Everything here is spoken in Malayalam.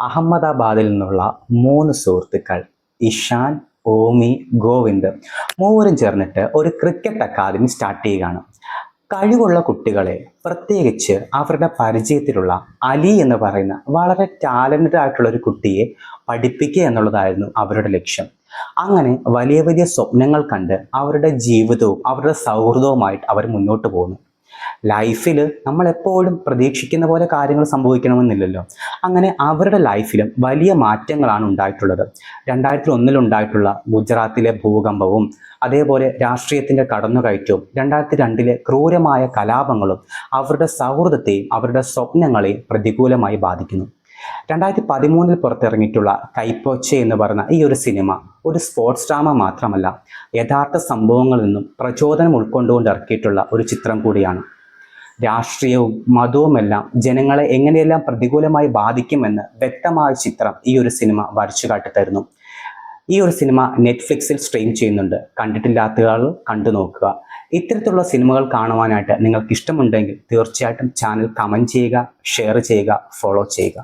അഹമ്മദാബാദിൽ നിന്നുള്ള 3 സുഹൃത്തുക്കൾ ഇഷാൻ, ഓമി, ഗോവിന്ദ് മൂവരും ചേർന്നിട്ട് ഒരു ക്രിക്കറ്റ് അക്കാദമി സ്റ്റാർട്ട് ചെയ്യുകയാണ്. കഴിവുള്ള കുട്ടികളെ, പ്രത്യേകിച്ച് അവരുടെ പരിചയത്തിലുള്ള അലി എന്ന് പറയുന്ന വളരെ ടാലന്റഡ് ആയിട്ടുള്ള ഒരു കുട്ടിയെ പഠിപ്പിക്കുക എന്നുള്ളതായിരുന്നു അവരുടെ ലക്ഷ്യം. അങ്ങനെ വലിയ വലിയ സ്വപ്നങ്ങൾ കണ്ട് അവരുടെ ജീവിതവും അവരുടെ സൗഹൃദവുമായിട്ട് അവർ മുന്നോട്ട് പോകുന്നു. ലൈഫിൽ നമ്മൾ എപ്പോഴും പ്രതീക്ഷിക്കുന്ന പോലെ കാര്യങ്ങൾ സംഭവിക്കണമെന്നില്ലല്ലോ. അങ്ങനെ അവരുടെ ലൈഫിലും വലിയ മാറ്റങ്ങളാണ് ഉണ്ടായിട്ടുള്ളത്. 2001 ഉണ്ടായിട്ടുള്ള ഗുജറാത്തിലെ ഭൂകമ്പവും അതേപോലെ രാഷ്ട്രീയത്തിൻ്റെ കടന്നുകയറ്റവും 2002 ക്രൂരമായ കലാപങ്ങളും അവരുടെ സൗഹൃദത്തെയും അവരുടെ സ്വപ്നങ്ങളെയും പ്രതികൂലമായി ബാധിക്കുന്നു. 2013 പുറത്തിറങ്ങിയിട്ടുള്ള കൈപ്പോച്ചെ എന്ന് പറയുന്ന ഈ ഒരു സിനിമ ഒരു സ്പോർട്സ് ഡ്രാമ മാത്രമല്ല, യഥാർത്ഥ സംഭവങ്ങളിൽ നിന്നും പ്രചോദനം ഉൾക്കൊണ്ടുകൊണ്ട് ഇറക്കിയിട്ടുള്ള ഒരു ചിത്രം കൂടിയാണ്. രാഷ്ട്രീയവും മതവുമെല്ലാം ജനങ്ങളെ എങ്ങനെയെല്ലാം പ്രതികൂലമായി ബാധിക്കുമെന്ന് വ്യക്തമായ ചിത്രം ഈ ഒരു സിനിമ വരച്ചു കാട്ടിത്തരുന്നു. ഈ ഒരു സിനിമ നെറ്റ്ഫ്ലിക്സിൽ സ്ട്രീം ചെയ്യുന്നുണ്ട്. കണ്ടിട്ടില്ലാത്ത ആൾ കണ്ടു നോക്കുക. ഇത്തരത്തിലുള്ള സിനിമകൾ കാണുവാനായിട്ട് നിങ്ങൾക്ക് ഇഷ്ടമുണ്ടെങ്കിൽ തീർച്ചയായിട്ടും ചാനൽ കമൻറ്റ് ചെയ്യുക, ഷെയർ ചെയ്യുക, ഫോളോ ചെയ്യുക.